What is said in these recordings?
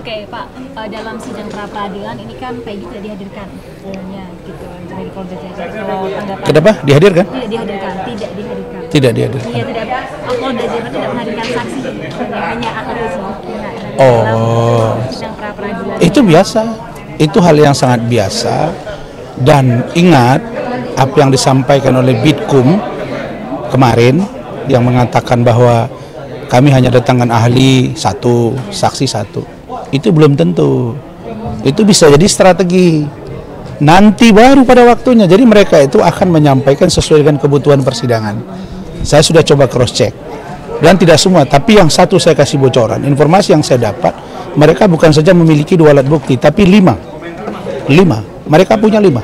Oke, Pak, dalam sidang pra peradilan ini kan Peggy tidak dihadirkan, gitu dari Polda Jabar. Kalau tanggapan? Kenapa? Dihadirkan? Tidak dihadirkan. Tidak dihadirkan. Iya, tidak. Polda Jabar tidak menghadirkan saksi, hanya ahli semua. Oh, Sidang pra peradilan. itu biasa. Itu hal yang sangat biasa. Dan ingat apa yang disampaikan oleh Bitkum kemarin yang mengatakan bahwa kami hanya datangkan ahli satu, saksi satu. Itu belum tentu. Itu bisa jadi strategi. Nanti baru pada waktunya. Jadi mereka itu akan menyampaikan sesuai dengan kebutuhan persidangan. Saya sudah coba cross check. Dan tidak semua, tapi yang satu saya kasih bocoran. Informasi yang saya dapat, mereka bukan saja memiliki 2 alat bukti, tapi 5. Mereka punya 5.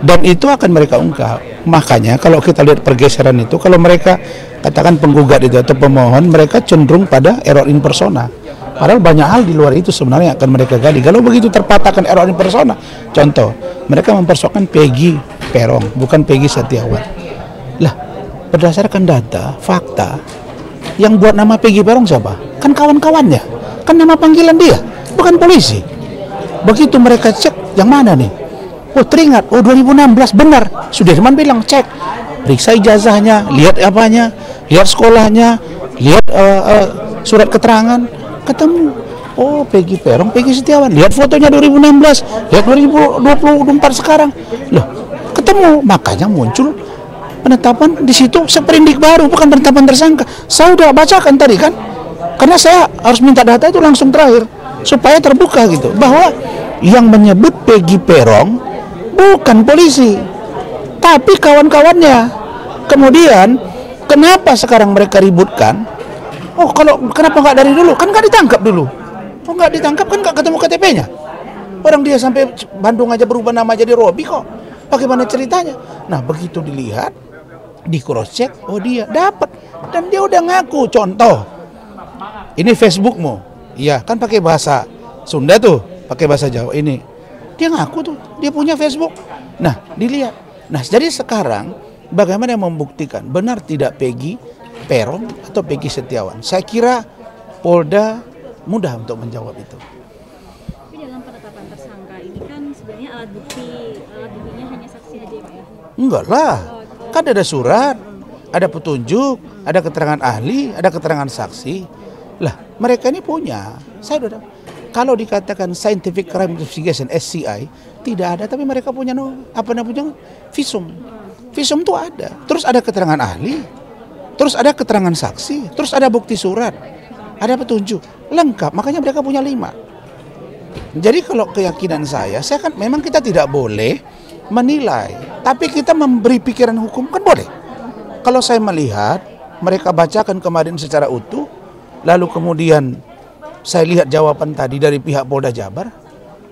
Dan itu akan mereka ungkap. Makanya kalau kita lihat pergeseran itu, kalau mereka katakan penggugat itu atau pemohon, mereka cenderung pada error in persona. Padahal banyak hal di luar itu sebenarnya akan mereka gali. Kalau begitu terpatahkan error in persona, contoh, mereka mempersoalkan Peggy Peron, bukan Peggy Setiawan. Lah, berdasarkan data, fakta, yang buat nama Peggy Peron siapa? Kan kawan-kawannya, kan nama panggilan dia, bukan polisi. Begitu mereka cek, yang mana nih? Oh teringat, oh 2016 benar. Sudirman bilang cek, periksa ijazahnya, lihat apanya, lihat sekolahnya, lihat surat keterangan, ketemu. Oh Peggy Peron, Peggy Setiawan. Lihat fotonya 2016, lihat 2024 sekarang. Loh, ketemu. Makanya muncul penetapan di situ seperindik baru, bukan penetapan tersangka. Saya udah bacakan tadi kan, karena saya harus minta data itu langsung terakhir supaya terbuka gitu, bahwa yang menyebut Peggy Peron bukan polisi, tapi kawan-kawannya. Kemudian kenapa sekarang mereka ributkan? Oh kalau kenapa nggak dari dulu? Kan nggak ditangkap dulu. Oh nggak ditangkap kan nggak ketemu KTP-nya. Orang dia sampai Bandung aja berubah nama jadi Robi kok. Bagaimana ceritanya? Nah begitu dilihat, di cross check, oh dia dapat dan dia udah ngaku. Contoh, ini Facebookmu, iya kan pakai bahasa Sunda tuh, pakai bahasa Jawa ini. Dia ngaku tuh, dia punya Facebook. Nah, dilihat. Nah, jadi sekarang bagaimana membuktikan benar tidak Peggy Peron atau Peggy Setiawan? Saya kira Polda mudah untuk menjawab itu. Tapi dalam penetapan tersangka ini kan sebenarnya alat buktinya hanya saksi aja Pak ya? Enggak lah, kan ada surat, ada petunjuk, ada keterangan ahli, ada keterangan saksi. Lah, mereka ini punya. Saya udah. Kalau dikatakan Scientific Crime Investigation (SCI) tidak ada, tapi mereka punya visum. Visum itu ada. Terus ada keterangan ahli, terus ada keterangan saksi, terus ada bukti surat, ada petunjuk, lengkap. Makanya mereka punya 5. Jadi kalau keyakinan saya kan memang kita tidak boleh menilai, tapi kita memberi pikiran hukum kan boleh. Kalau saya melihat mereka bacakan kemarin secara utuh, lalu kemudian saya lihat jawaban tadi dari pihak Polda Jabar,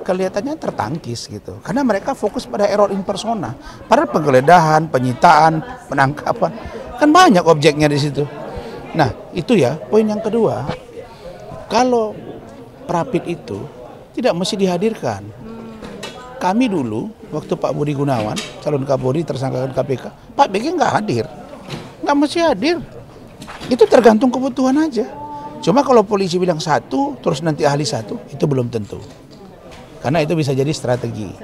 kelihatannya tertangkis gitu. Karena mereka fokus pada error in persona. Padahal penggeledahan, penyitaan, penangkapan, kan banyak objeknya di situ. Nah, itu ya poin yang kedua. Kalau Prapit itu tidak mesti dihadirkan. Kami dulu, waktu Pak Budi Gunawan, calon Kapolri tersangkakan KPK, Pak BG nggak hadir. Nggak mesti hadir. Itu tergantung kebutuhan aja. Cuma kalau polisi bilang satu, terus nanti ahli satu, itu belum tentu. Karena itu bisa jadi strategi.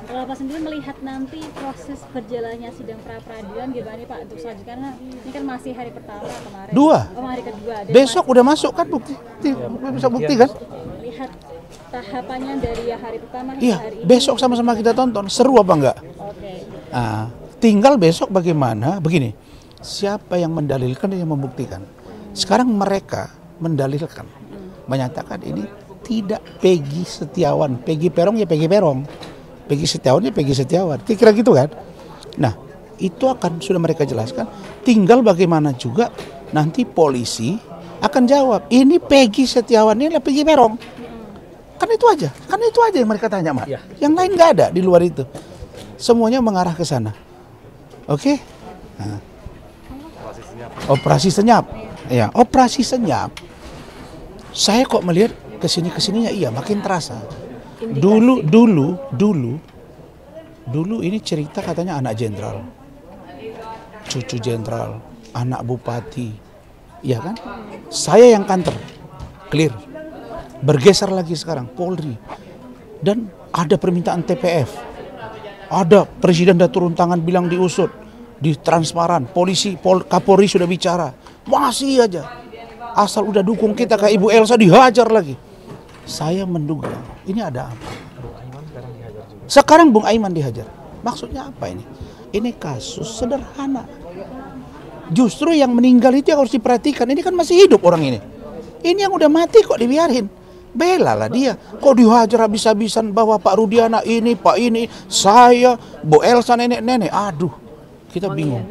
Kalau Pak sendiri melihat nanti proses berjalannya sidang pra peradilan gimana nih Pak untuk selanjutnya? Karena ini kan masih hari pertama kemarin. 2. Hari kedua. Besok udah masuk kan bukti. Bisa bukti kan? Lihat tahapannya dari hari pertama hingga Iya, hari ini. besok sama-sama kita tonton. Seru apa enggak? Oke. Nah, tinggal besok bagaimana? Begini, siapa yang mendalilkan dan yang membuktikan? Sekarang mereka mendalilkan, menyatakan ini tidak Peggy Setiawan. Peggy Peron ya Peggy Peron, Peggy Setiawan ya Peggy Setiawan. Kira-kira gitu kan? Nah, itu akan sudah mereka jelaskan. Tinggal bagaimana juga nanti polisi akan jawab, ini Peggy Setiawan ini adalah Peggy Peron. Kan itu aja, yang mereka tanya, Mak. Ya. Yang lain nggak ada di luar itu. Semuanya mengarah ke sana. Oke? Nah. Operasi senyap. Ya, operasi senyap. Saya kok melihat kesininya iya makin terasa. Dulu ini cerita katanya anak jenderal, cucu jenderal, anak bupati, iya kan? Saya yang kanter, clear. Bergeser lagi sekarang Polri. Dan ada permintaan TPF. Ada Presiden dah turun tangan bilang diusut, di transparan, polisi, Kapolri sudah bicara. Masih aja. Asal udah dukung kita kayak Ibu Elsa dihajar lagi. Saya menduga ini ada apa? Sekarang Bung Aiman dihajar. Maksudnya apa ini? Ini kasus sederhana. Justru yang meninggal itu yang harus diperhatikan. Ini kan masih hidup orang ini. Ini yang udah mati kok dibiarin. Bela lah dia. Kok dihajar habis-habisan bahwa Pak Rudiana ini, Pak ini, saya, Bu Elsa, nenek-nenek. Aduh, kita bingung.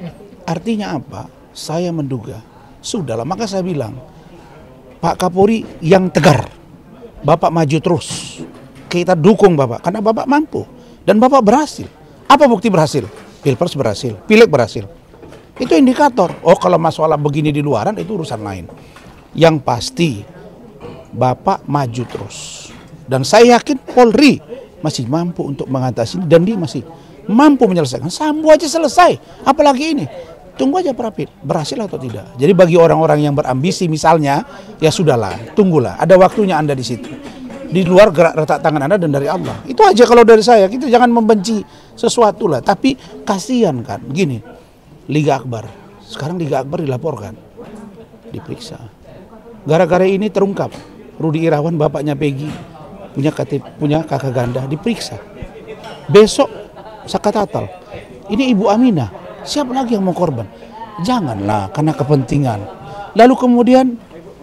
Artinya apa? Saya menduga. Sudahlah, maka saya bilang, Pak Kapolri yang tegar. Bapak maju terus. Kita dukung Bapak, karena Bapak mampu. Dan Bapak berhasil. Apa bukti berhasil? Pilpres berhasil, Pileg berhasil. Itu indikator. Oh, kalau masalah begini di luaran itu urusan lain. Yang pasti Bapak maju terus. Dan saya yakin Polri masih mampu untuk mengatasi ini, dan dia masih mampu menyelesaikan. Sambo aja selesai. Apalagi ini. Tunggu aja Prapit, berhasil atau tidak. Jadi bagi orang-orang yang berambisi misalnya, ya sudahlah, tunggulah. Ada waktunya Anda di situ. Di luar gerak retak tangan Anda dan dari Allah. Itu aja kalau dari saya. Kita jangan membenci sesuatu lah. Tapi kasihan kan. Gini, Liga Akbar. Sekarang Liga Akbar dilaporkan. Diperiksa. Gara-gara ini terungkap. Rudi Irawan, bapaknya Peggy, punya kakak ganda, diperiksa. Besok Sakatatal. Ini Ibu Aminah. Siapa lagi yang mau korban? Janganlah karena kepentingan. Lalu kemudian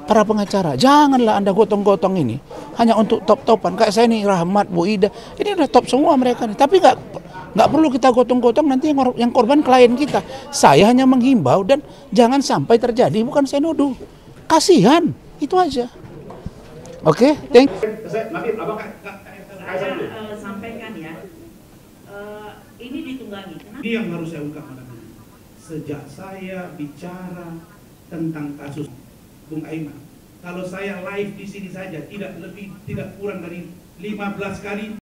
para pengacara, janganlah Anda gotong-gotong ini hanya untuk top-topan. Kayak saya nih, Rahmat, Bu Ida, ini udah top semua mereka nih. Tapi nggak perlu kita gotong-gotong, nanti yang korban klien kita. Saya hanya menghimbau dan jangan sampai terjadi, bukan saya nuduh. Kasihan, itu aja. Oke, thank you. Saya sampaikan ya, ini ditunggangi. Ini yang harus saya ungkapkan. Sejak saya bicara tentang kasus Bung Aiman, kalau saya live di sini saja tidak kurang dari 15 kali